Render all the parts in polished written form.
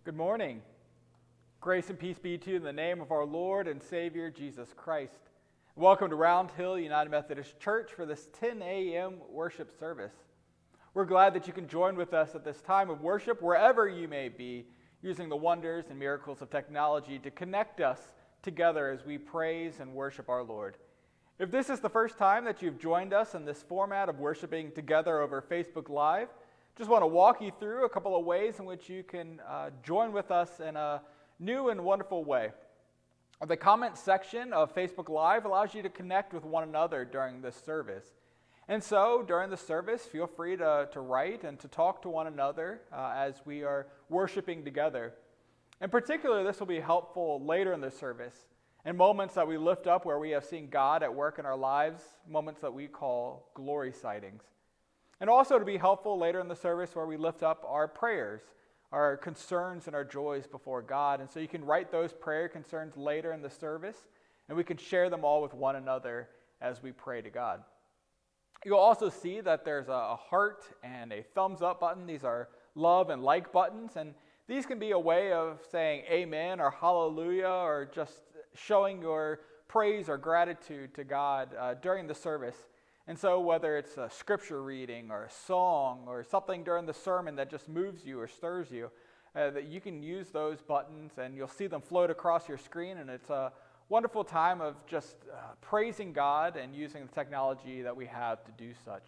Good morning. Grace and peace be to you in the name of our Lord and Savior, Jesus Christ. Welcome to Round Hill United Methodist Church for this 10 a.m. worship service. We're glad that you can join with us at this time of worship, wherever you may be, using the wonders and miracles of technology to connect us together as we praise and worship our Lord. If this is the first time that you've joined us in this format of worshiping together over Facebook Live, just want to walk you through a couple of ways in which you can join with us in a new and wonderful way. The comment section of Facebook Live allows you to connect with one another during this service. And so, during the service, feel free to write and to talk to one another as we are worshiping together. In particular, this will be helpful later in the service, in moments that we lift up where we have seen God at work in our lives, moments that we call glory sightings. And also to be helpful later in the service where we lift up our prayers, our concerns and our joys before God. And so you can write those prayer concerns later in the service, and we can share them all with one another as we pray to God. You'll also see that there's a heart and a thumbs up button. These are love and like buttons, and these can be a way of saying amen or hallelujah or just showing your praise or gratitude to God during the service. And so whether it's a scripture reading or a song or something during the sermon that just moves you or stirs you, that you can use those buttons and you'll see them float across your screen, and it's a wonderful time of just praising God and using the technology that we have to do such.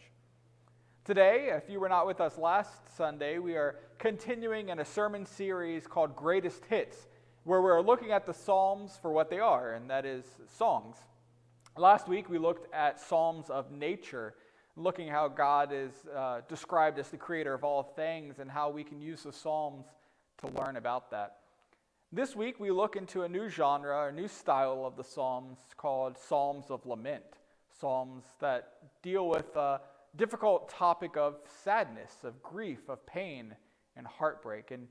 Today, if you were not with us last Sunday, we are continuing in a sermon series called Greatest Hits, where we're looking at the Psalms for what they are, and that is songs. Last week, we looked at Psalms of nature, looking how God is described as the creator of all things and how we can use the Psalms to learn about that. This week, we look into a new genre, a new style of the Psalms called Psalms of Lament, Psalms that deal with a difficult topic of sadness, of grief, of pain, and heartbreak. And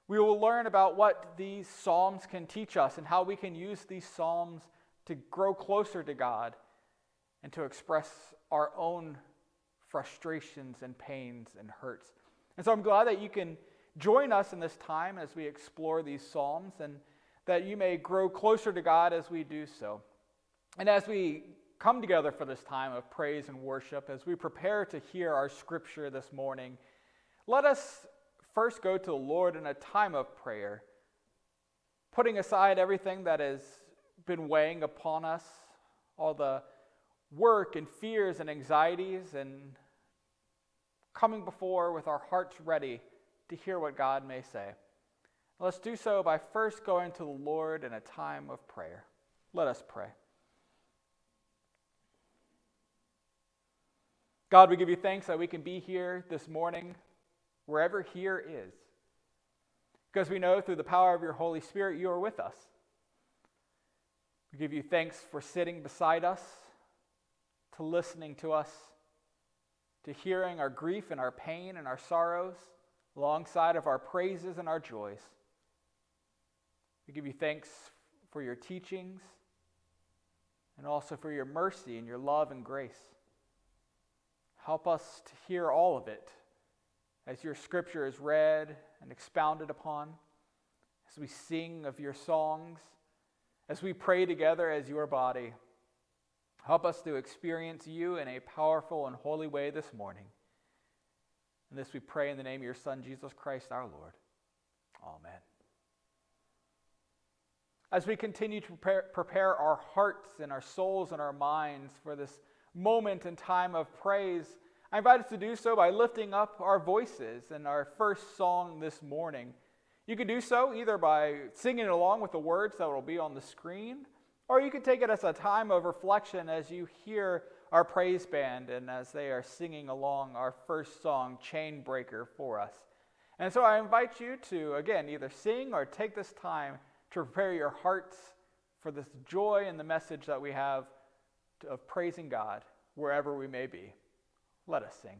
we will learn about what these Psalms can teach us and how we can use these Psalms to grow closer to God and to express our own frustrations and pains and hurts. And so I'm glad that you can join us in this time as we explore these Psalms, and that you may grow closer to God as we do so. And as we come together for this time of praise and worship, as we prepare to hear our scripture this morning, let us first go to the Lord in a time of prayer, putting aside everything that has been weighing upon us, all the work and fears and anxieties, and coming before with our hearts ready to hear what God may say. Let's do so by first going to the Lord in a time of prayer. Let us pray. God, we give you thanks that we can be here this morning, wherever here is, because we know through the power of your Holy Spirit you are with us. We give you thanks for sitting beside us, to listening to us, to hearing our grief and our pain and our sorrows, alongside of our praises and our joys. We give you thanks for your teachings, and also for your mercy and your love and grace. Help us to hear all of it as your scripture is read and expounded upon, as we sing of your songs, as we pray together as your body. Help us to experience you in a powerful and holy way this morning. And this we pray in the name of your Son, Jesus Christ our Lord. Amen. As we continue to prepare our hearts and our souls and our minds for this moment and time of praise, I invite us to do so by lifting up our voices in our first song this morning. You can do so either by singing along with the words that will be on the screen, or you can take it as a time of reflection as you hear our praise band and as they are singing along our first song, Chain Breaker, for us. And so I invite you to, again, either sing or take this time to prepare your hearts for this joy and the message that we have of praising God wherever we may be. Let us sing.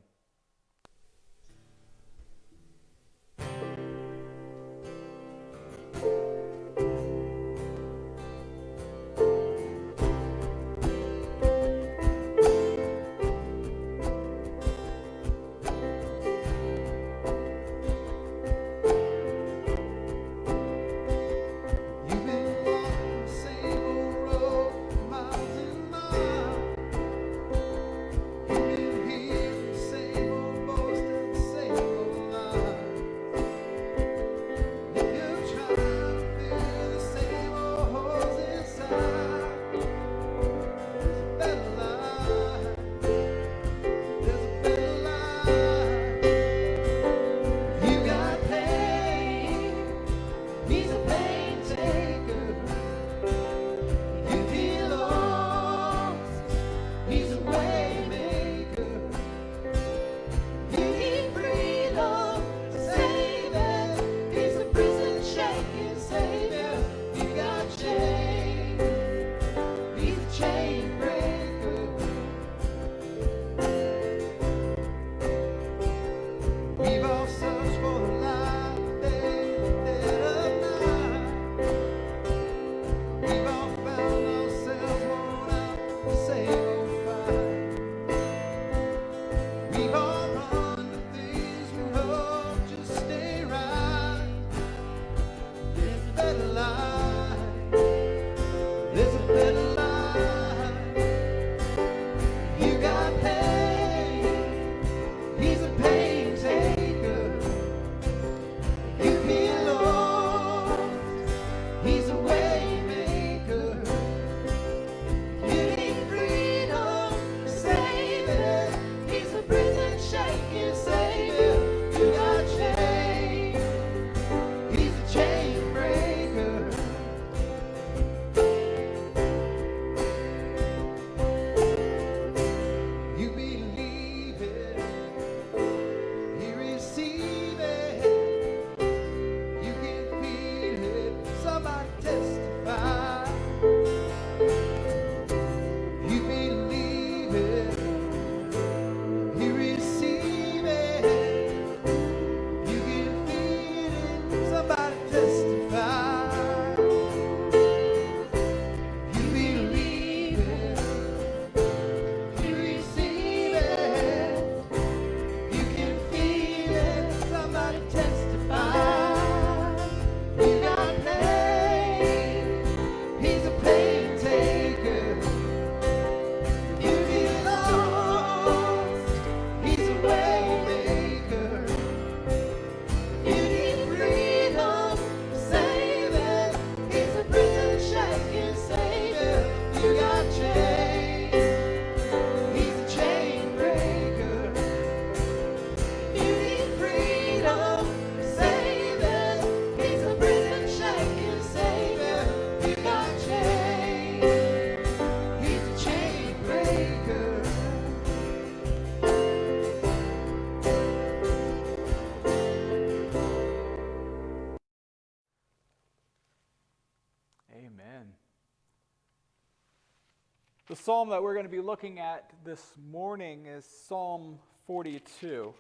psalm that we're going to be looking at this morning is Psalm 42.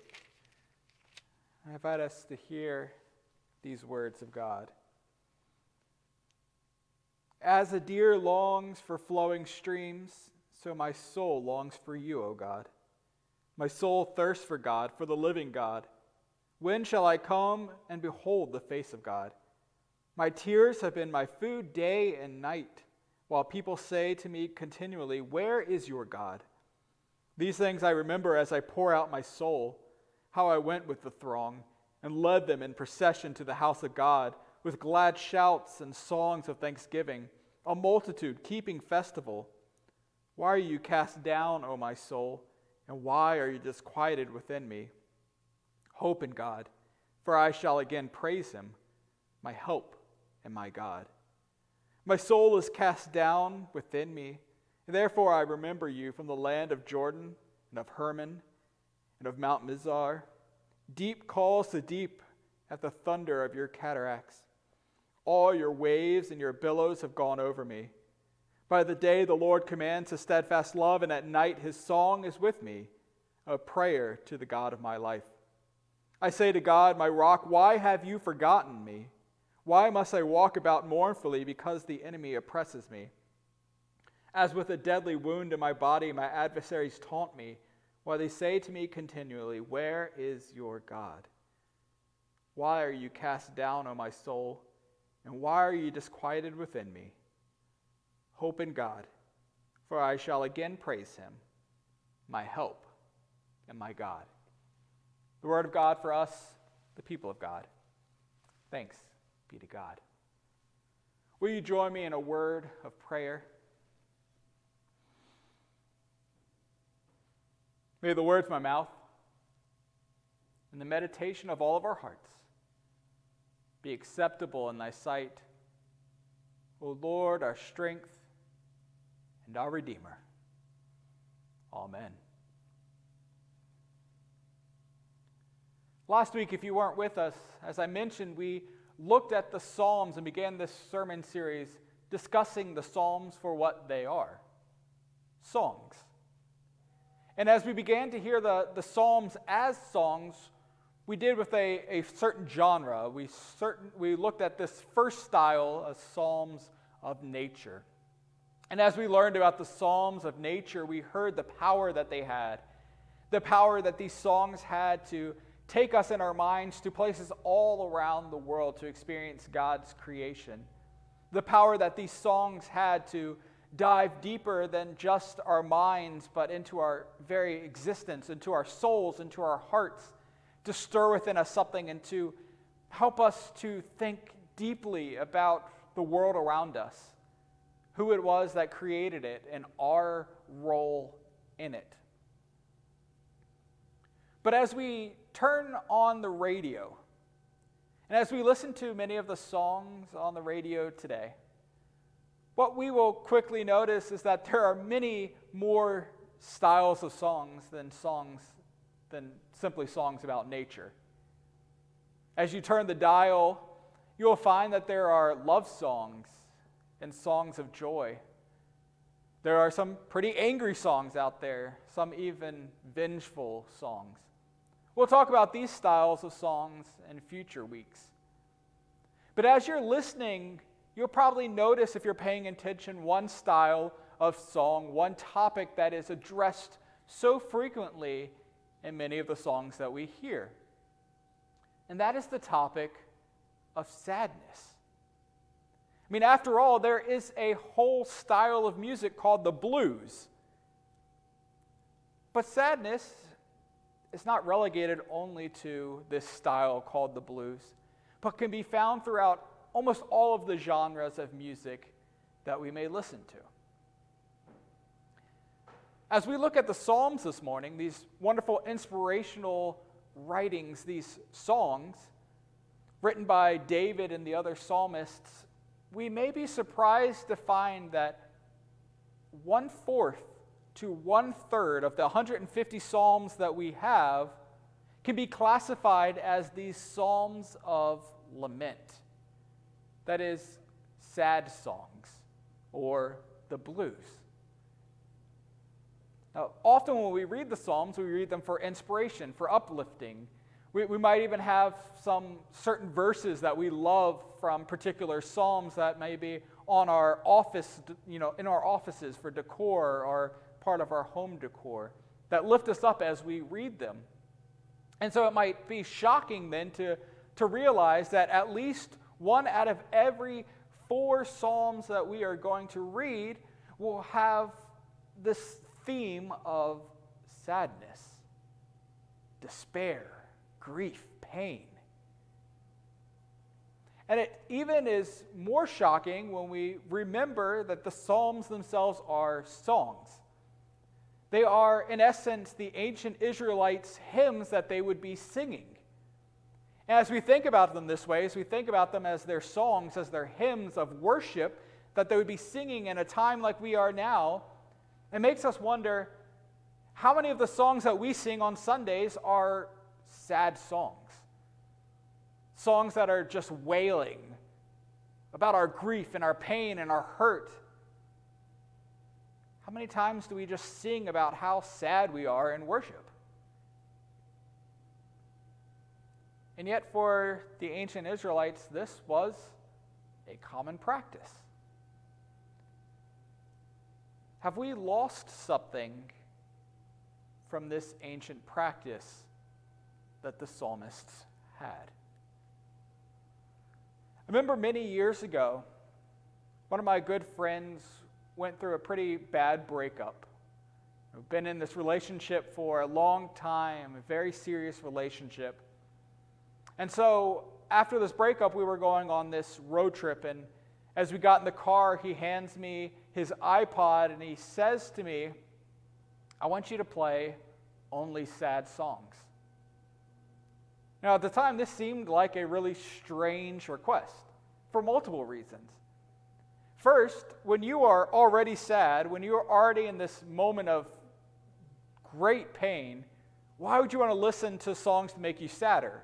I invite us to hear these words of God. As a deer longs for flowing streams, so my soul longs for you, O God. My soul thirsts for God, for the living God. When shall I come and behold the face of God? My tears have been my food day and night, while people say to me continually, "Where is your God?" These things I remember as I pour out my soul, how I went with the throng and led them in procession to the house of God with glad shouts and songs of thanksgiving, a multitude keeping festival. Why are you cast down, O my soul, and why are you disquieted within me? Hope in God, for I shall again praise him, my help and my God. My soul is cast down within me, and therefore I remember you from the land of Jordan and of Hermon and of Mount Mizar. Deep calls to deep at the thunder of your cataracts. All your waves and your billows have gone over me. By the day the Lord commands his steadfast love, and at night his song is with me, a prayer to the God of my life. I say to God, my rock, why have you forgotten me? Why must I walk about mournfully because the enemy oppresses me? As with a deadly wound in my body, my adversaries taunt me, while they say to me continually, "Where is your God?" Why are you cast down, O my soul, and why are you disquieted within me? Hope in God, for I shall again praise him, my help and my God. The word of God for us, the people of God. Thanks be to God. Will you join me in a word of prayer? May the words of my mouth and the meditation of all of our hearts be acceptable in thy sight, O Lord, our strength and our Redeemer. Amen. Last week, if you weren't with us, as I mentioned, we looked at the Psalms and began this sermon series discussing the Psalms for what they are, songs. And as we began to hear the Psalms as songs, we did with a certain genre. We looked at this first style of Psalms of nature. And as we learned about the Psalms of nature, we heard the power that they had, the power that these songs had to take us in our minds to places all around the world to experience God's creation. The power that these songs had to dive deeper than just our minds, but into our very existence, into our souls, into our hearts, to stir within us something and to help us to think deeply about the world around us, who it was that created it, and our role in it. But as we turn on the radio, and as we listen to many of the songs on the radio today, what we will quickly notice is that there are many more styles of songs than simply songs about nature. As you turn the dial, you will find that there are love songs and songs of joy. There are some pretty angry songs out there, some even vengeful songs. We'll talk about these styles of songs in future weeks. But as you're listening, you'll probably notice, if you're paying attention, one style of song, one topic that is addressed so frequently in many of the songs that we hear. And that is the topic of sadness. I mean, after all, there is a whole style of music called the blues. But sadness is not relegated only to this style called the blues, but can be found throughout almost all of the genres of music that we may listen to. As we look at the Psalms this morning, these wonderful inspirational writings, these songs written by David and the other psalmists, we may be surprised to find that 1/4 to 1/3 of the 150 psalms that we have can be classified as these psalms of lament. That is, sad songs or the blues. Now, often when we read the Psalms, we read them for inspiration, for uplifting. We might even have some certain verses that we love from particular Psalms that may be on our office, in our offices for decor or part of our home decor that lift us up as we read them. And so it might be shocking then to realize that at least one out of every 4 Psalms that we are going to read will have this theme of sadness, despair, grief, pain. And it even is more shocking when we remember that the Psalms themselves are songs. They are, in essence, the ancient Israelites' hymns that they would be singing. And as we think about them this way, as we think about them as their songs, as their hymns of worship that they would be singing in a time like we are now, it makes us wonder how many of the songs that we sing on Sundays are sad songs. Songs that are just wailing about our grief and our pain and our hurt. How many times do we just sing about how sad we are in worship? And yet for the ancient Israelites, this was a common practice. Have we lost something from this ancient practice that the psalmists had? I remember many years ago, one of my good friends went through a pretty bad breakup. I've been in this relationship for a long time, a very serious relationship. And so after this breakup, we were going on this road trip, and as we got in the car, he hands me his iPod, and he says to me, "I want you to play only sad songs." Now, at the time, this seemed like a really strange request for multiple reasons. First, when you are already sad, when you are already in this moment of great pain, why would you want to listen to songs to make you sadder?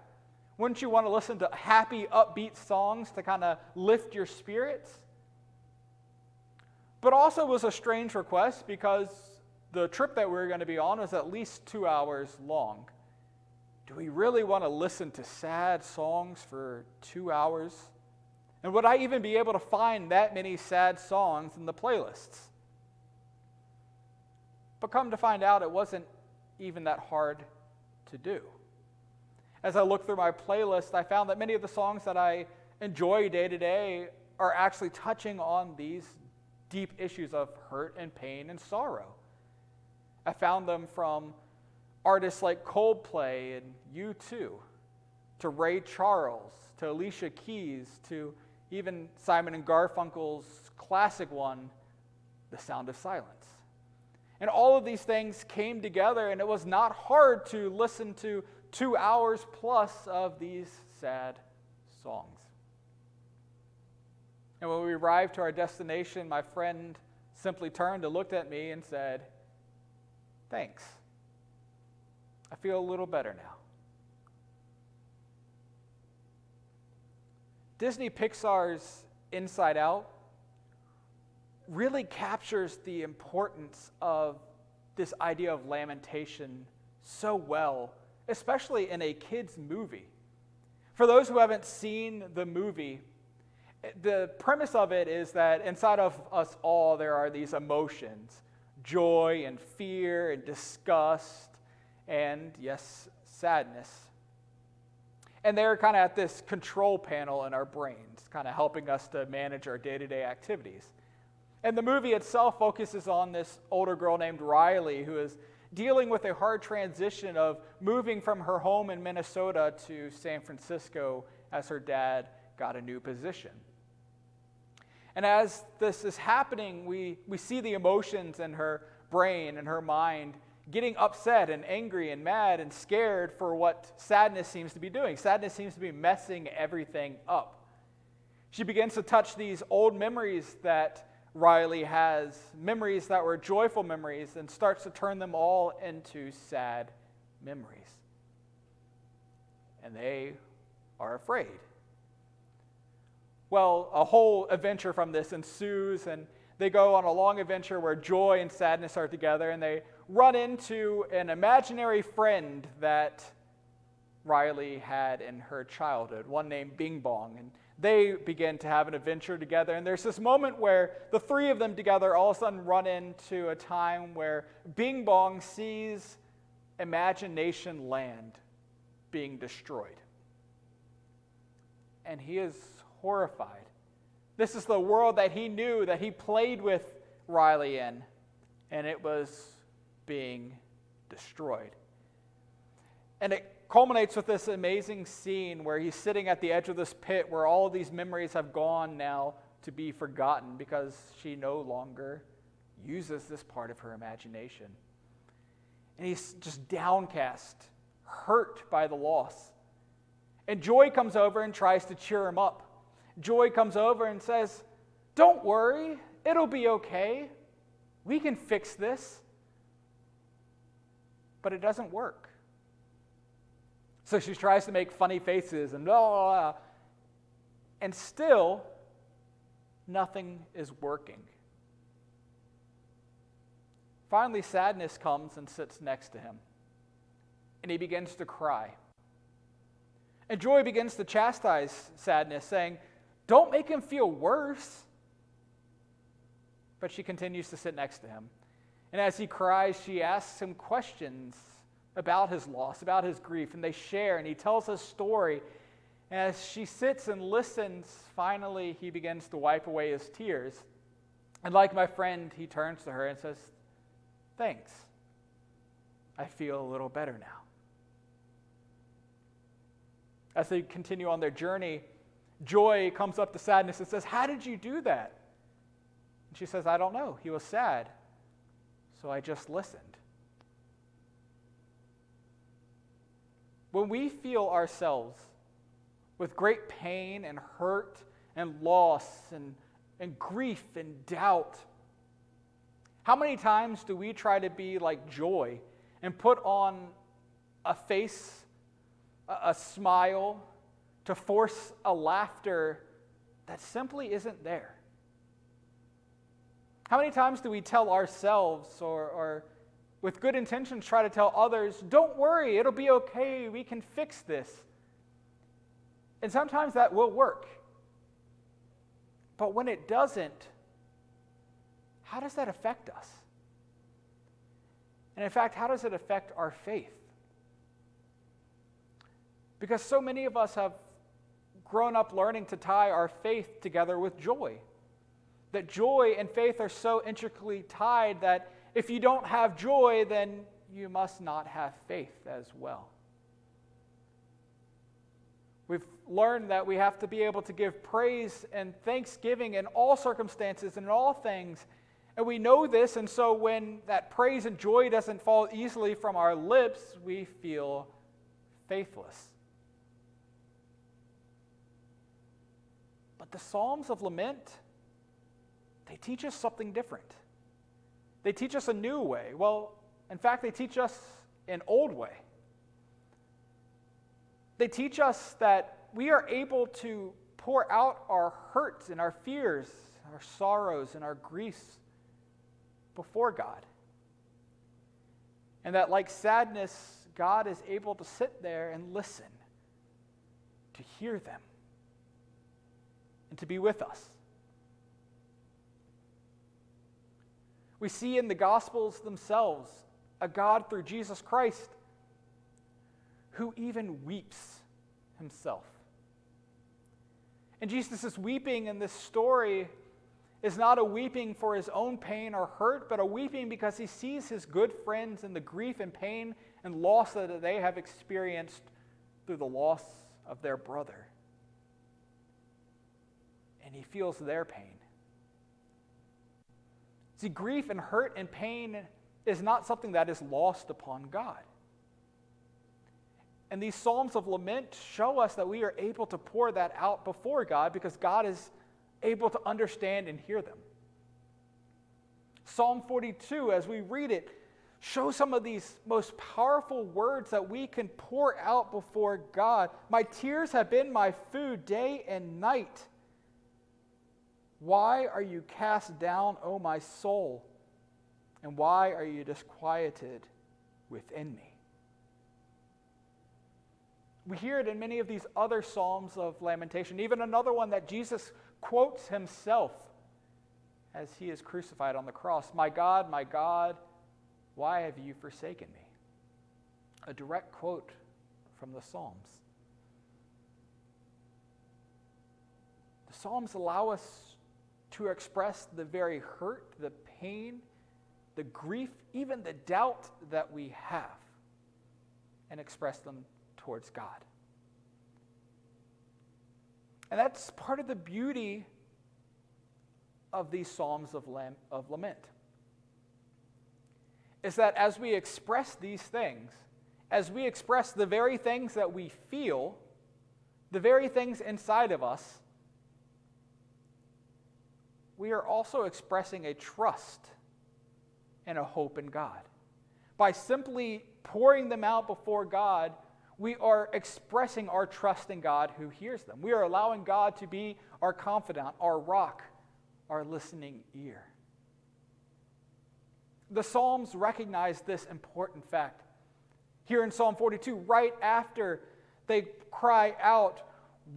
Wouldn't you want to listen to happy, upbeat songs to kind of lift your spirits? But also it was a strange request because the trip that we were going to be on was at least 2 hours long. Do we really want to listen to sad songs for 2 hours? And would I even be able to find that many sad songs in the playlists? But come to find out, it wasn't even that hard to do. As I looked through my playlist, I found that many of the songs that I enjoy day to day are actually touching on these deep issues of hurt and pain and sorrow. I found them from artists like Coldplay and U2, to Ray Charles, to Alicia Keys, to even Simon and Garfunkel's classic one, The Sound of Silence. And all of these things came together, and it was not hard to listen to 2 hours plus of these sad songs. And when we arrived to our destination, my friend simply turned and looked at me and said, "Thanks. I feel a little better now." Disney Pixar's Inside Out really captures the importance of this idea of lamentation so well, especially in a kid's movie. For those who haven't seen the movie, the premise of it is that inside of us all there are these emotions, joy and fear and disgust and, yes, sadness. And they're kind of at this control panel in our brains, kind of helping us to manage our day-to-day activities. And the movie itself focuses on this older girl named Riley who is dealing with a hard transition of moving from her home in Minnesota to San Francisco as her dad got a new position. And as this is happening, we see the emotions in her brain and her mind getting upset and angry and mad and scared for what sadness seems to be doing. Sadness seems to be messing everything up. She begins to touch these old memories that Riley has, memories that were joyful memories, and starts to turn them all into sad memories. And they are afraid. Well, a whole adventure from this ensues, and they go on a long adventure where joy and sadness are together, and they run into an imaginary friend that Riley had in her childhood, one named Bing Bong. And they begin to have an adventure together. And there's this moment where the three of them together all of a sudden run into a time where Bing Bong sees Imagination Land being destroyed. And he is horrified. This is the world that he knew, that he played with Riley in, and it was being destroyed. And it culminates with this amazing scene where he's sitting at the edge of this pit where all of these memories have gone now to be forgotten because she no longer uses this part of her imagination. And he's just downcast, hurt by the loss. And Joy comes over and tries to cheer him up. Joy comes over and says, "Don't worry, it'll be okay. We can fix this." But it doesn't work. So she tries to make funny faces and blah, blah, blah. And still, nothing is working. Finally, Sadness comes and sits next to him. And he begins to cry. And Joy begins to chastise Sadness, saying, "Don't make him feel worse." But she continues to sit next to him. And as he cries, she asks him questions about his loss, about his grief, and they share, and he tells his story. And as she sits and listens, finally he begins to wipe away his tears. And like my friend, he turns to her and says, "Thanks. I feel a little better now." As they continue on their journey, Joy comes up to Sadness and says, "How did you do that?" And she says, "I don't know. He was sad, so I just listened." When we feel ourselves with great pain and hurt and loss and grief and doubt, how many times do we try to be like Joy and put on a face, a smile, to force a laughter that simply isn't there? How many times do we tell ourselves or with good intentions try to tell others, "Don't worry, it'll be okay, we can fix this"? And sometimes that will work. But when it doesn't, how does that affect us? And in fact, how does it affect our faith? Because so many of us have grown up learning to tie our faith together with joy. That joy and faith are so intricately tied that if you don't have joy, then you must not have faith as well. We've learned that we have to be able to give praise and thanksgiving in all circumstances and in all things. And we know this, and so when that praise and joy doesn't fall easily from our lips, we feel faithless. But the Psalms of Lament, they teach us something different. They teach us a new way. Well, in fact, they teach us an old way. They teach us that we are able to pour out our hurts and our fears, our sorrows and our griefs before God. And that like Sadness, God is able to sit there and listen, to hear them, and to be with us. We see in the Gospels themselves a God through Jesus Christ who even weeps himself. And Jesus' weeping in this story is not a weeping for his own pain or hurt, but a weeping because he sees his good friends in the grief and pain and loss that they have experienced through the loss of their brother. And he feels their pain. See, grief and hurt and pain is not something that is lost upon God. And these Psalms of Lament show us that we are able to pour that out before God because God is able to understand and hear them. Psalm 42, as we read it, shows some of these most powerful words that we can pour out before God. "My tears have been my food day and night. Why are you cast down, O my soul? And why are you disquieted within me? We hear it in many of these other Psalms of lamentation, even another one that Jesus quotes himself as he is crucified on the cross. My God, why have you forsaken me? A direct quote from the Psalms. The Psalms allow us to express the very hurt, the pain, the grief, even the doubt that we have, and express them towards God. And that's part of the beauty of these Psalms of lament, is that as we express these things, as we express the very things that we feel, the very things inside of us, we are also expressing a trust and a hope in God. By simply pouring them out before God, we are expressing our trust in God who hears them. We are allowing God to be our confidant, our rock, our listening ear. The Psalms recognize this important fact. Here in Psalm 42, right after they cry out,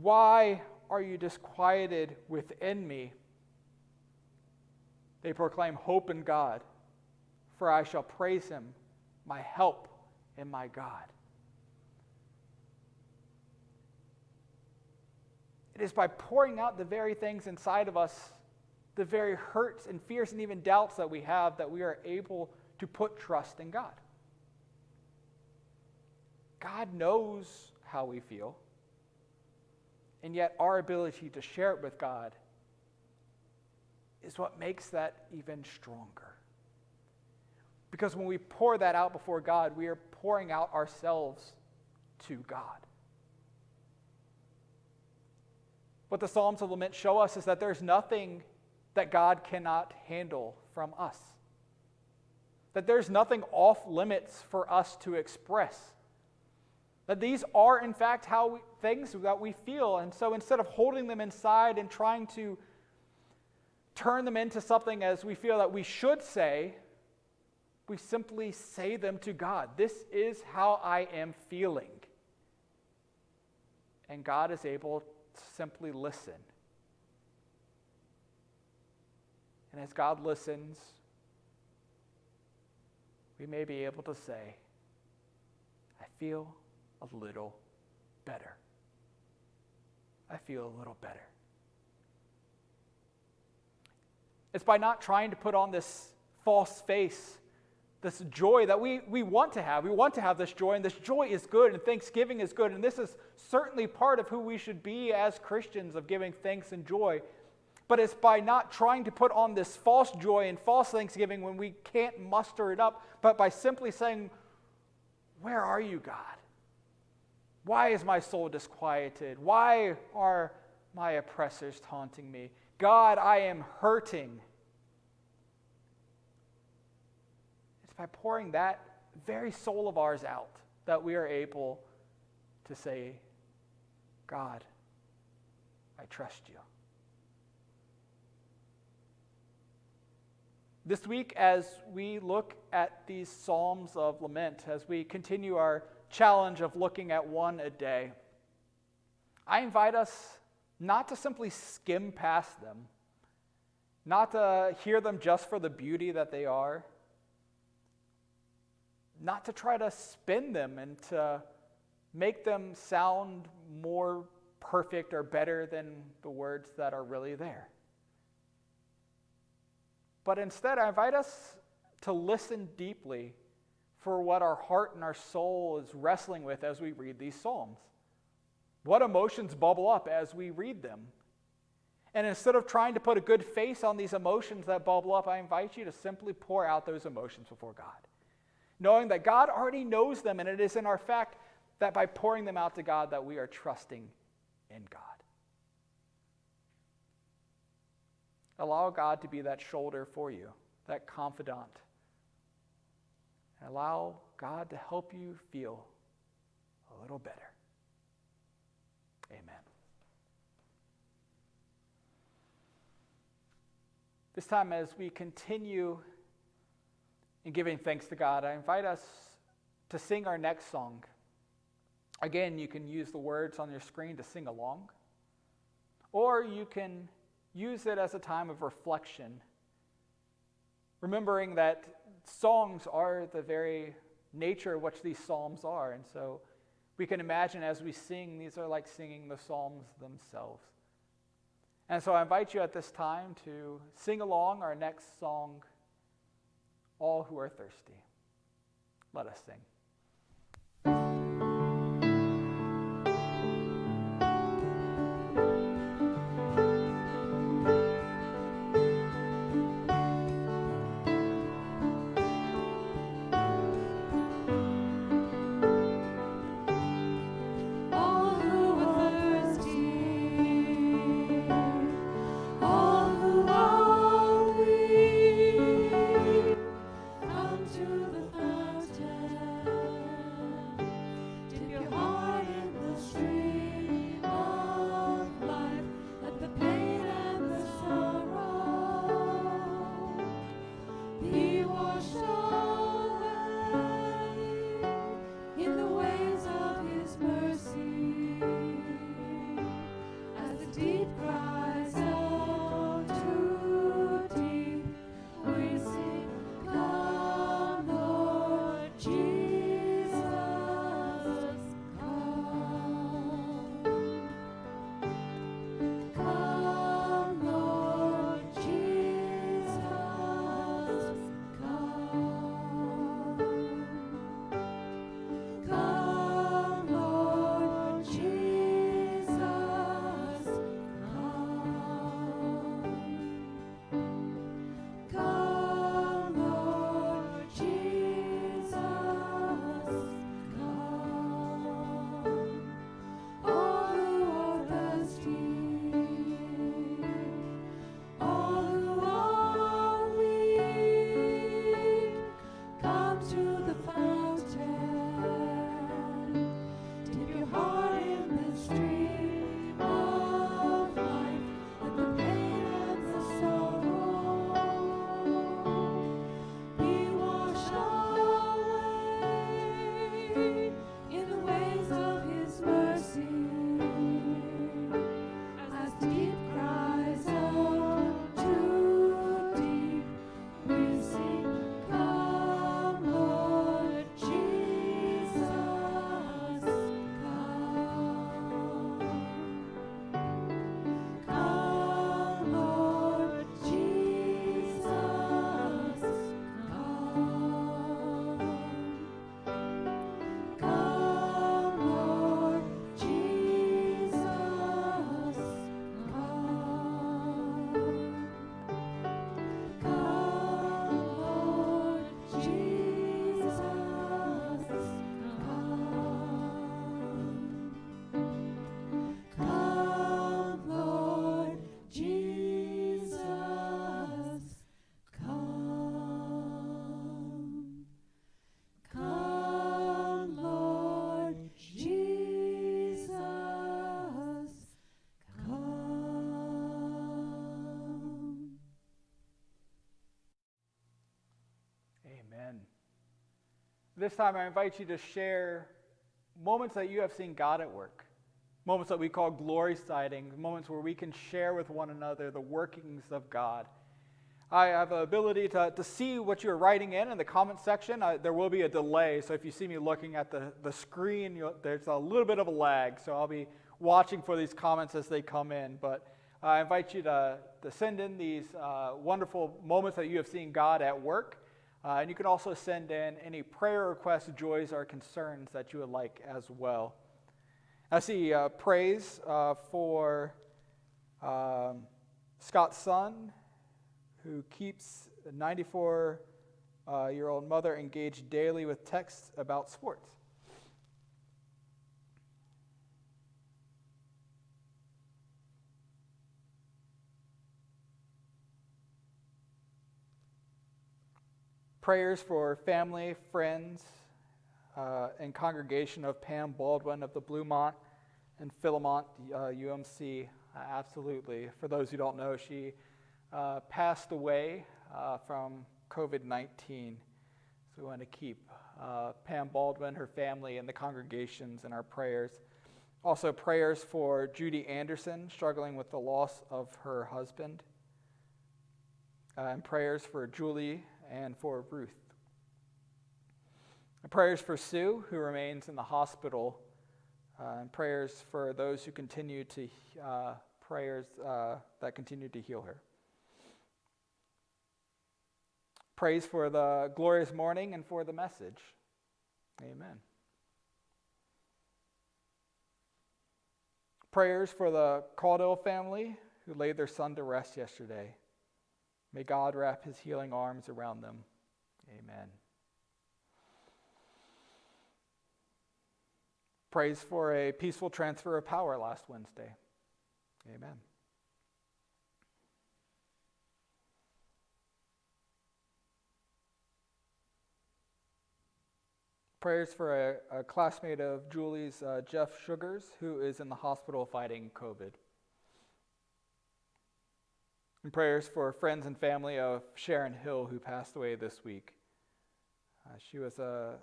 "Why are you disquieted within me?" they proclaim hope in God, for I shall praise him, my help and my God. It is by pouring out the very things inside of us, the very hurts and fears and even doubts that we have, that we are able to put trust in God. God knows how we feel, and yet our ability to share it with God is what makes that even stronger. Because when we pour that out before God, we are pouring out ourselves to God. What the Psalms of Lament show us is that there's nothing that God cannot handle from us. That there's nothing off limits for us to express. That these are, in fact, things that we feel. And so instead of holding them inside and trying to turn them into something as we feel that we should say, we simply say them to God. This is how I am feeling. And God is able to simply listen. And as God listens, we may be able to say, I feel a little better. I feel a little better. It's by not trying to put on this false face, this joy that we want to have. We want to have this joy, and this joy is good, and thanksgiving is good, and this is certainly part of who we should be as Christians, of giving thanks and joy. But it's by not trying to put on this false joy and false thanksgiving when we can't muster it up, but by simply saying, where are you, God? Why is my soul disquieted? Why are my oppressors taunting me? God, I am hurting. It's by pouring that very soul of ours out that we are able to say, God, I trust you. This week, as we look at these Psalms of Lament, as we continue our challenge of looking at one a day, I invite us not to simply skim past them, not to hear them just for the beauty that they are, not to try to spin them and to make them sound more perfect or better than the words that are really there. But instead, I invite us to listen deeply for what our heart and our soul is wrestling with as we read these Psalms. What emotions bubble up as we read them? And instead of trying to put a good face on these emotions that bubble up, I invite you to simply pour out those emotions before God, knowing that God already knows them, and it is in our fact that by pouring them out to God that we are trusting in God. Allow God to be that shoulder for you, that confidant. And allow God to help you feel a little better. Amen. This time, as we continue in giving thanks to God, I invite us to sing our next song. Again, you can use the words on your screen to sing along, or you can use it as a time of reflection, remembering that songs are the very nature of what these psalms are. And so we can imagine as we sing, these are like singing the psalms themselves. And so I invite you at this time to sing along our next song, All Who Are Thirsty. Let us sing. This time I invite you to share moments that you have seen God at work, moments that we call glory sightings, moments where we can share with one another the workings of God. I have the ability to see what you're writing in the comment section. There will be a delay, so if you see me looking at the screen, there's a little bit of a lag, so I'll be watching for these comments as they come in. But I invite you to send in these wonderful moments that you have seen God at work. And you can also send in any prayer requests, joys, or concerns that you would like as well. I see praise for Scott's son, who keeps a 94-year-old mother engaged daily with texts about sports. Prayers for family, friends, and congregation of Pam Baldwin of the Bluemont and Philemont UMC. Absolutely. For those who don't know, she passed away from COVID-19. So we want to keep Pam Baldwin, her family, and the congregations in our prayers. Also prayers for Judy Anderson, struggling with the loss of her husband. And prayers for Julie and for Ruth. And prayers for Sue, who remains in the hospital. And prayers for those who continue to that continue to heal her. Praise for the glorious morning and for the message. Amen. Prayers for the Caudill family who laid their son to rest yesterday. May God wrap his healing arms around them. Amen. Praise for a peaceful transfer of power last Wednesday. Amen. Prayers for a classmate of Julie's, Jeff Sugars, who is in the hospital fighting COVID. And prayers for friends and family of Sharon Hill, who passed away this week. She was a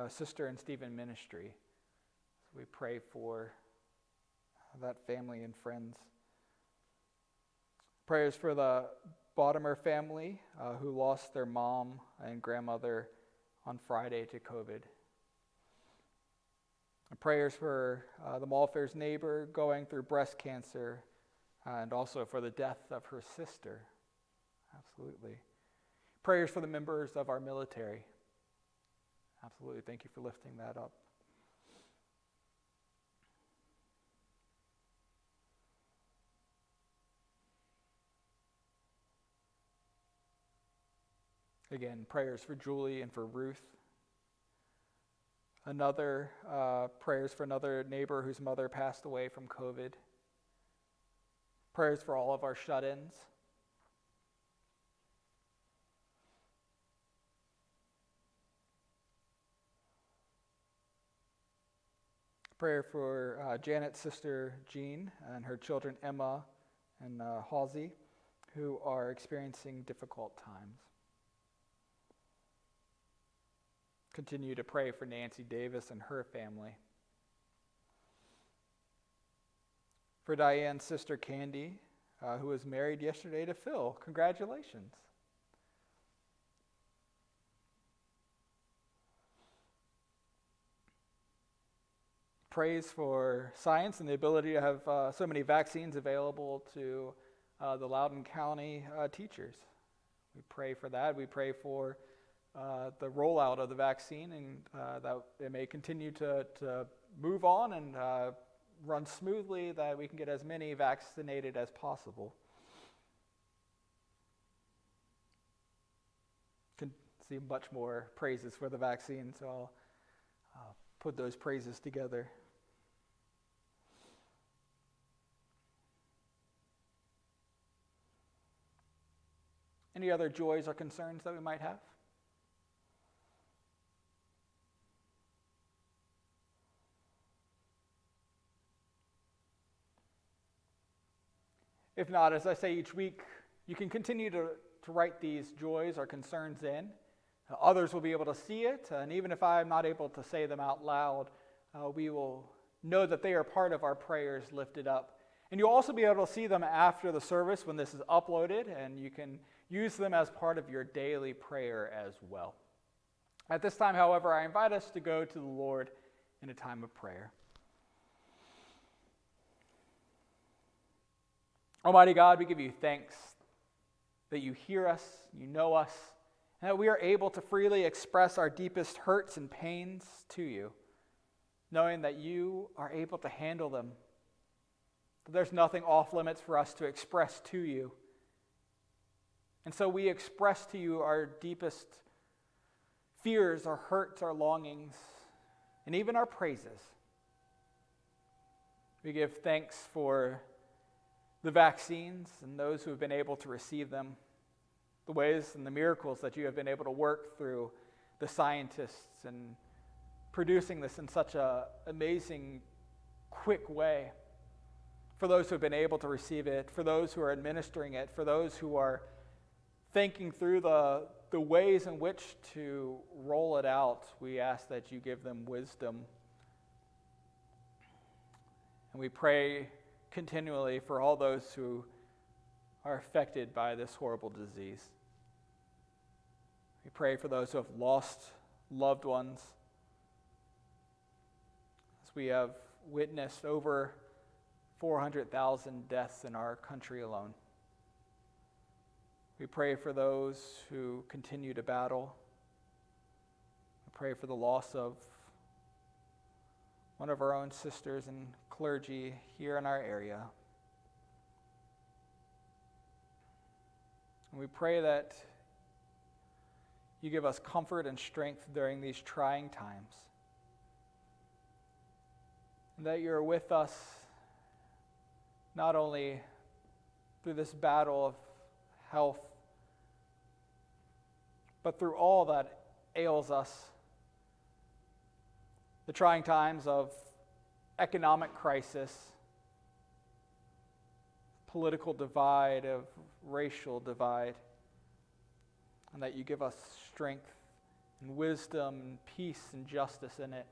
sister in Stephen ministry. So we pray for that family and friends. Prayers for the Bottomer family who lost their mom and grandmother on Friday to COVID. And prayers for the Malfair's neighbor going through breast cancer, and also for the death of her sister. Absolutely. Prayers for the members of our military. Absolutely. Thank you for lifting that up. Again, prayers for Julie and for Ruth. Prayers for another neighbor whose mother passed away from COVID. Prayers for all of our shut-ins. Prayer for Janet's sister Jean and her children Emma and Halsey, who are experiencing difficult times. Continue to pray for Nancy Davis and her family. For Diane's sister Candy, who was married yesterday to Phil. Congratulations. Praise for science and the ability to have so many vaccines available to the Loudoun County teachers. We pray for that. We pray for the rollout of the vaccine, and that it may continue to move on and run smoothly, that we can get as many vaccinated as possible. Can see much more praises for the vaccine, so I'll put those praises together. Any other joys or concerns that we might have? If not, as I say each week, you can continue to write these joys or concerns in. Others will be able to see it, and even if I'm not able to say them out loud, we will know that they are part of our prayers lifted up. And you'll also be able to see them after the service when this is uploaded, and you can use them as part of your daily prayer as well. At this time, however, I invite us to go to the Lord in a time of prayer. Almighty God, we give you thanks that you hear us, you know us, and that we are able to freely express our deepest hurts and pains to you, knowing that you are able to handle them. That there's nothing off limits for us to express to you. And so we express to you our deepest fears, our hurts, our longings, and even our praises. We give thanks for the vaccines and those who have been able to receive them, the ways and the miracles that you have been able to work through the scientists and producing this in such an amazing, quick way. For those who have been able to receive it, for those who are administering it, for those who are thinking through the the ways in which to roll it out, we ask that you give them wisdom. And we pray continually for all those who are affected by this horrible disease. We pray for those who have lost loved ones. As we have witnessed over 400,000 deaths in our country alone. We pray for those who continue to battle. We pray for the loss of one of our own sisters and clergy here in our area. And we pray that you give us comfort and strength during these trying times. And that you're with us not only through this battle of health, but through all that ails us. The trying times of economic crisis, political divide, of racial divide, and that you give us strength and wisdom and peace and justice in it.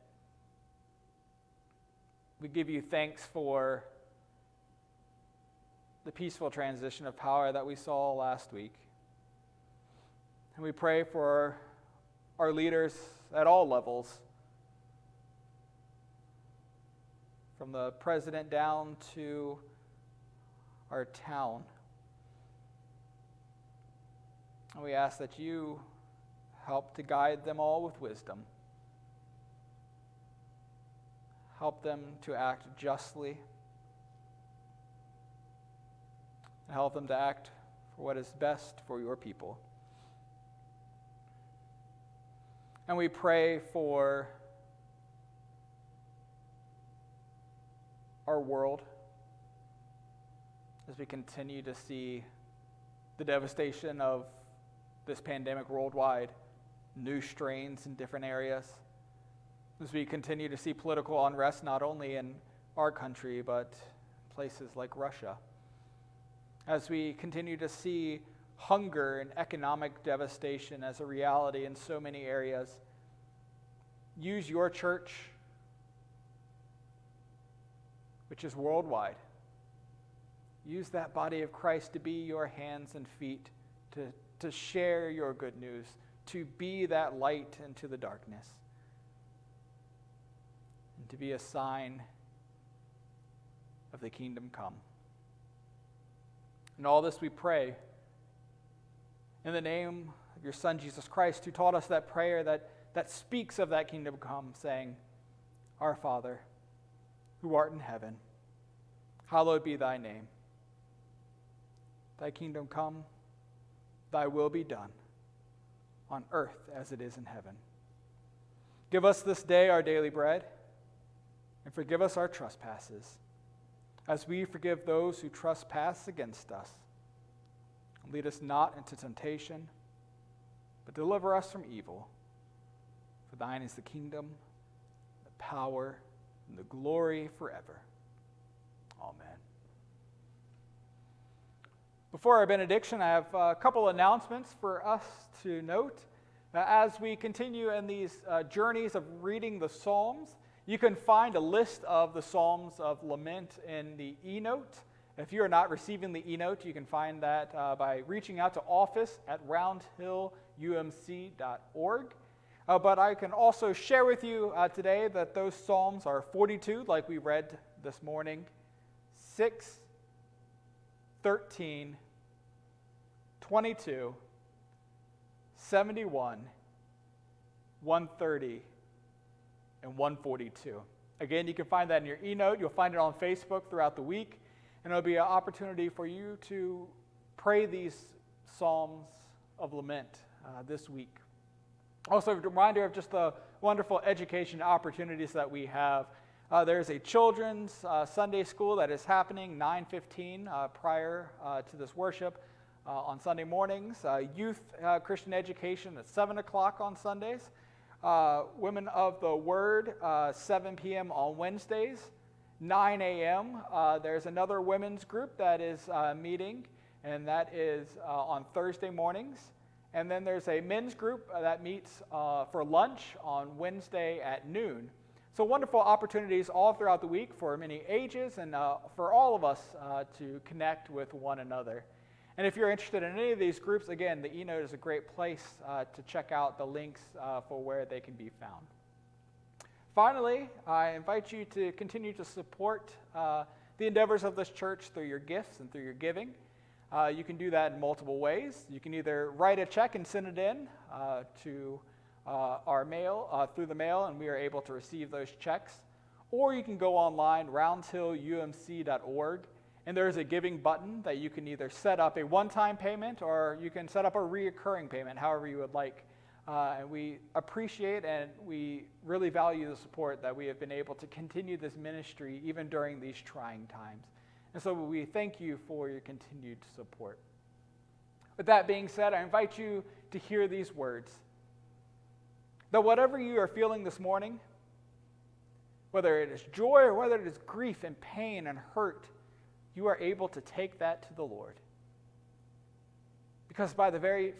We give you thanks for the peaceful transition of power that we saw last week. And we pray for our leaders at all levels, from the president down to our town. And we ask that you help to guide them all with wisdom. Help them to act justly. And help them to act for what is best for your people. And we pray for our world as we continue to see the devastation of this pandemic worldwide, new strains in different areas, as we continue to see political unrest not only in our country but places like Russia, as we continue to see hunger and economic devastation as a reality in so many areas. Use your church, which is worldwide. Use that body of Christ to be your hands and feet, to share your good news, to be that light into the darkness, and to be a sign of the kingdom come. And all this we pray in the name of your Son, Jesus Christ, who taught us that prayer that speaks of that kingdom come, saying, Our Father, who art in heaven, hallowed be thy name. Thy kingdom come, thy will be done, on earth as it is in heaven. Give us this day our daily bread, and forgive us our trespasses, as we forgive those who trespass against us. Lead us not into temptation, but deliver us from evil. For thine is the kingdom, the power, and the glory forever. Amen. Before our benediction, I have a couple announcements for us to note. As we continue in these journeys of reading the Psalms, you can find a list of the Psalms of Lament in the e-note. If you are not receiving the e-note, you can find that by reaching out to office@roundhillumc.org. But I can also share with you today that those Psalms are 42, like we read this morning, 6, 13, 22, 71, 130, and 142. Again, you can find that in your e-note. You'll find it on Facebook throughout the week, and it'll be an opportunity for you to pray these Psalms of Lament this week. Also, a reminder of just the wonderful education opportunities that we have. There's a children's Sunday school that is happening 9:15 prior to this worship on Sunday mornings. Youth Christian education at 7 o'clock on Sundays. Women of the Word, 7 p.m. on Wednesdays. 9 a.m. There's another women's group that is meeting, and that is on Thursday mornings. And then there's a men's group that meets for lunch on Wednesday at noon. So wonderful opportunities all throughout the week for many ages and for all of us to connect with one another. And if you're interested in any of these groups, again, the eNote is a great place to check out the links for where they can be found. Finally, I invite you to continue to support the endeavors of this church through your gifts and through your giving. You can do that in multiple ways. You can either write a check and send it in to our mail, through the mail, and we are able to receive those checks. Or you can go online, roundhillumc.org, and there's a giving button that you can either set up a one-time payment or you can set up a reoccurring payment, however you would like. And we appreciate and we really value the support that we have been able to continue this ministry even during these trying times. And so we thank you for your continued support. With that being said, I invite you to hear these words. That whatever you are feeling this morning, whether it is joy or whether it is grief and pain and hurt, you are able to take that to the Lord. Because by the very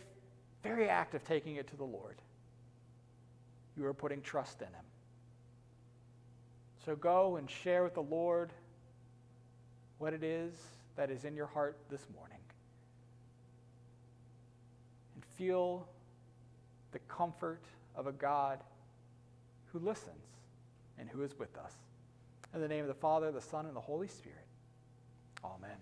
act of taking it to the Lord, you are putting trust in Him. So go and share with the Lord what it is that is in your heart this morning. And feel the comfort of a God who listens and who is with us. In the name of the Father, the Son, and the Holy Spirit. Amen.